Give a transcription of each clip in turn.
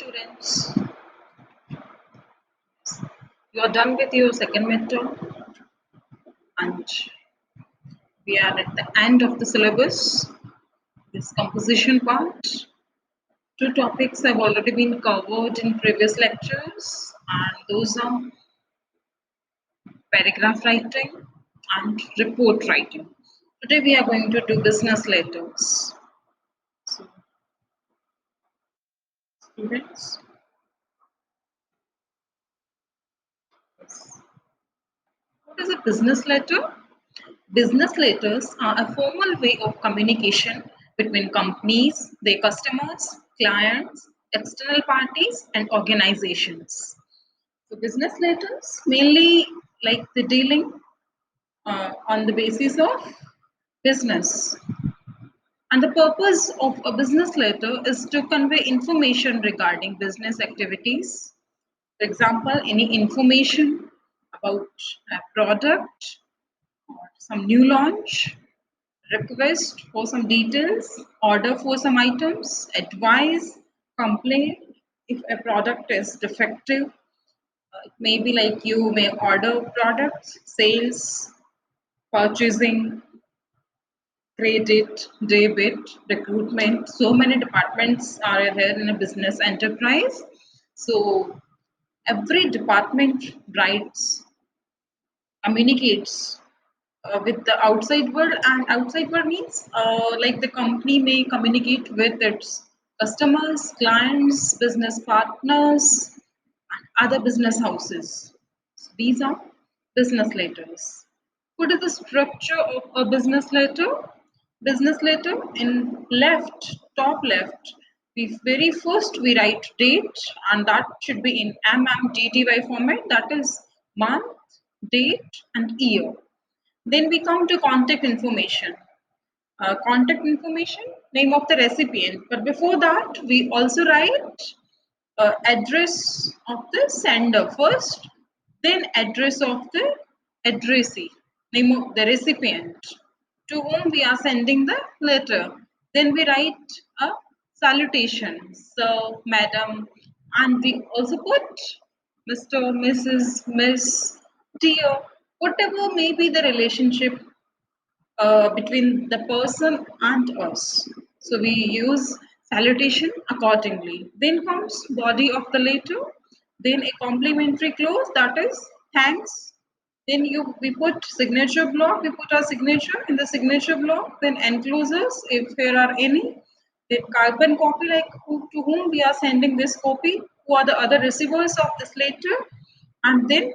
students. You are done with your second midterm and we are at the end of the syllabus, this composition part. Two topics have already been covered in previous lectures and those are paragraph writing and report writing. Today we are going to do business letters. So, students, what is a business letter? Business letters are a formal way of communication between companies, their customers, clients, external parties, and organizations. So, business letters mainly like the dealing on the basis of business. And the purpose of a business letter is to convey information regarding business activities. For example, any information about a product or some new launch, request for some details, order for some items, advise, complain if a product is defective. Maybe like you may order products, sales, purchasing, credit, debit, recruitment. So many departments are here in a business enterprise. So every department writes, communicates with the outside world, and outside world means like the company may communicate with its customers, clients, business partners, and other business houses. So these are business letters. What is the structure of a business letter? Business letter in left, top left, we very first we write date, and that should be in MMDDY format, that is month, date, and year. Then we come to contact information. Contact information, name of the recipient. But before that, we also write address of the sender first, then address of the addressee, name of the recipient to whom we are sending the letter. Then we write a salutation, sir, madam, and we also put Mr., Mrs., Miss, dear, whatever may be the relationship between the person and us. So we use salutation accordingly. Then comes body of the letter. Then a complimentary clause, that is thanks. Then we put signature block. We put our signature in the signature block. Then enclosures, if there are any. Then carbon copy, like to whom we are sending this copy. Who are the other receivers of this letter? And then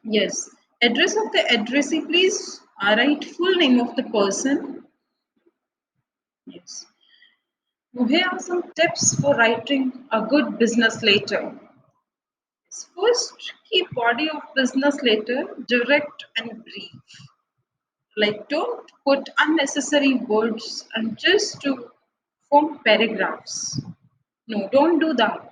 yes, address of the addressee, please write full name of the person. Yes. Now here are some tips for writing a good business letter. First, keep body of business letter direct and brief. Like don't put unnecessary words and just to form paragraphs. No, don't do that.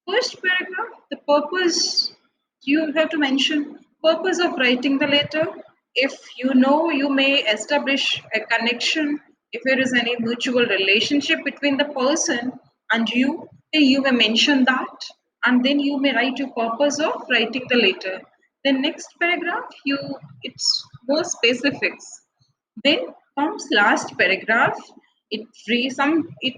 First paragraph, the purpose, you have to mention purpose of writing the letter. If you know, you may establish a connection. If there is any mutual relationship between the person and you may mention that, and then you may write your purpose of writing the letter. The next paragraph, it's more specifics. Then comes last paragraph. It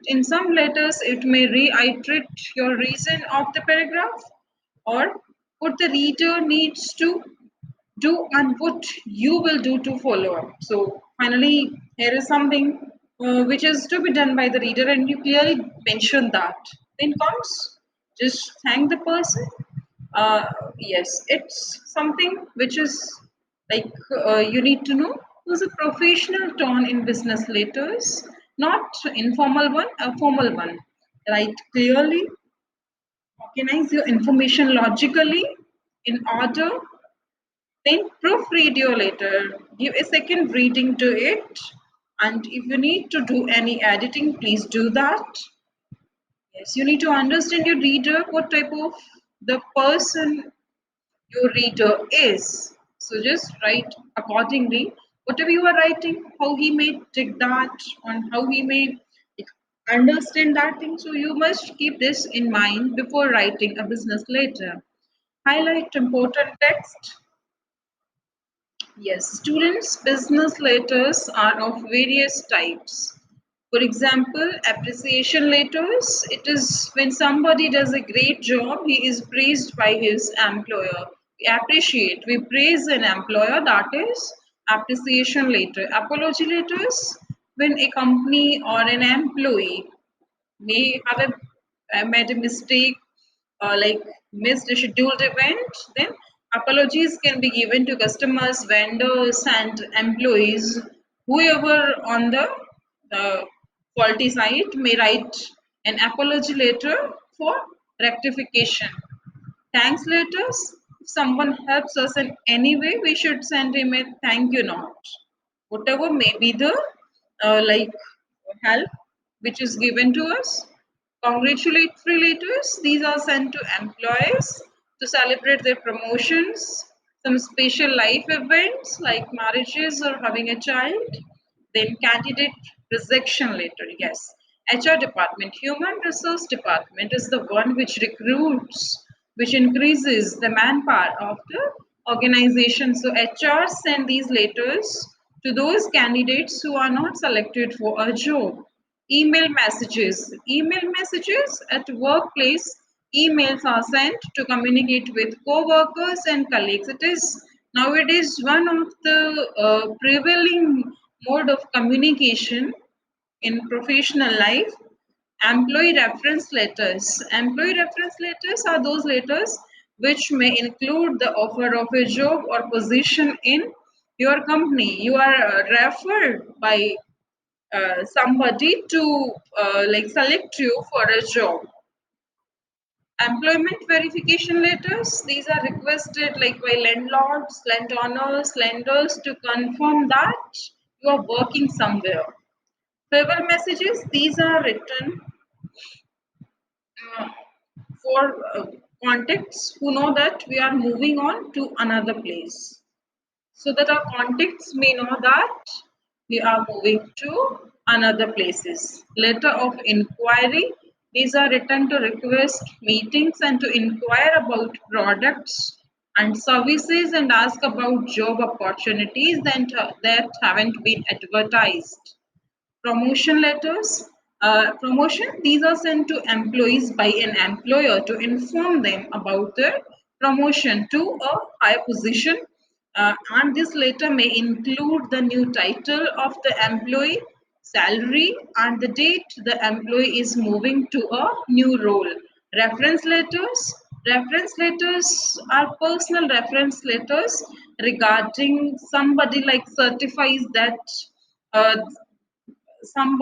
in some letters it may reiterate your reason of the paragraph or what the reader needs to do and what you will do to follow up. So finally, here is something which is to be done by the reader, and you clearly mention that. Then comes just thank the person. Yes, it's something which is like you need to know who's a professional tone in business letters, not informal one, a formal one. Write clearly, organize your information logically in order, then proofread your letter, give a second reading to it, and if you need to do any editing, please do that. Yes, you need to understand your reader, what type of the person your reader is. So just write accordingly. Whatever you are writing, how he may take that, and how he may Understand that thing. So you must keep this in mind before writing a business letter. Highlight important text. Yes, students' business letters are of various types. For example, appreciation letters. It is when somebody does a great job, he is praised by his employer. We appreciate, we praise an employer, that is appreciation letter. Apology letters, when a company or an employee may have made a mistake or like missed a scheduled event, then apologies can be given to customers, vendors, and employees. Whoever on the faulty side may write an apology letter for rectification. Thanks letters. If someone helps us in any way, we should send him a thank you note. Whatever may be the like help which is given to us. Congratulatory letters. These are sent to employees to celebrate their promotions, some special life events like marriages or having a child. Then candidate rejection letter. Yes. HR department, human resource department is the one which recruits, which increases the manpower of the organization. So HR send these letters to those candidates who are not selected for a job. Email messages at workplace. Emails are sent to communicate with co-workers and colleagues. It is nowadays one of the prevailing mode of communication in professional life. Employee reference letters. Employee reference letters are those letters which may include the offer of a job or position in your company. You are referred by somebody to like select you for a job. Employment verification letters, these are requested like by landlords, landowners, lenders to confirm that you are working somewhere. Farewell messages, these are written uh, for contacts who know that we are moving on to another place, so that our contacts may know that we are moving to another places. Letter of inquiry, these are written to request meetings and to inquire about products and services and ask about job opportunities that haven't been advertised. Promotion letters. Promotion, these are sent to employees by an employer to inform them about their promotion to a higher position. And this letter may include the new title of the employee, salary, and the date the employee is moving to a new role. Reference letters. Reference letters are personal reference letters regarding somebody like certifies that uh, some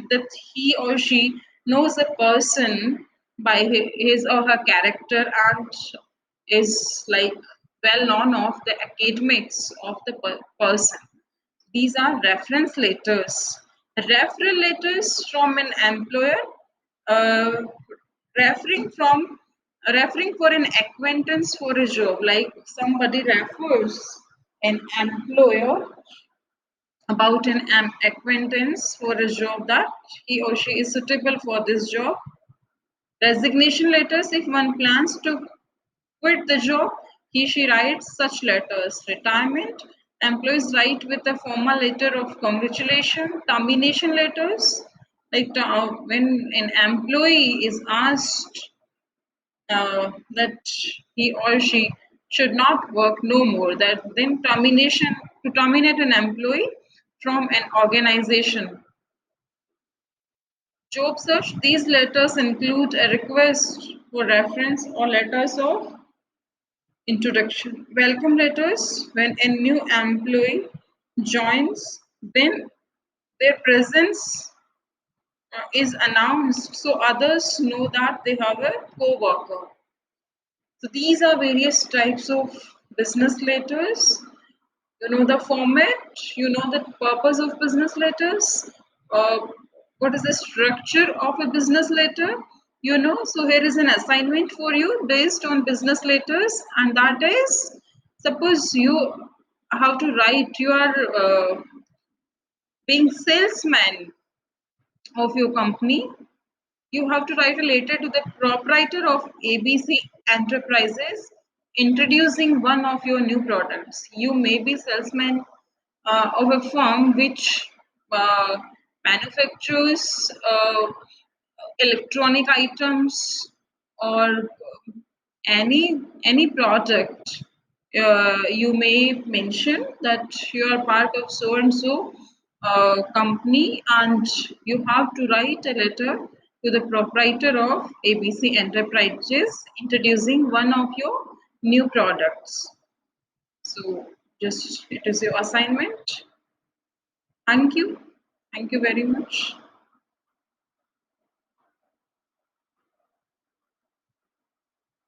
that he or she knows a person by his or her character and is like well known of the academics of the person. These are reference letters. Referral letters from an employer, uh, referring from referring for an acquaintance for a job, like somebody refers an employer about an acquaintance for a job that he or she is suitable for this job. Resignation letters, if one plans to quit the job, he she writes such letters. Retirement, employees write with a formal letter of congratulation. Termination letters, like when an employee is asked that he or she should not work no more, that then termination, to terminate an employee from an organization. Job search, these letters include a request for reference or letters of introduction. Welcome letters, when a new employee joins, then their presence is announced so others know that they have a co-worker. So these are various types of business letters. You know the format, you know the purpose of business letters, uh, what is the structure of a business letter, you know. So here is an assignment for you based on business letters, and that is, suppose you have to write, you are being salesman of your company, you have to write a letter to the proprietor of ABC Enterprises introducing one of your new products. You may be salesman of a firm which uh, manufactures electronic items or any product. You may mention that you are part of so and so company, and you have to write a letter to the proprietor of ABC Enterprises introducing one of your new products. So just it is your assignment. Thank you. Thank you very much.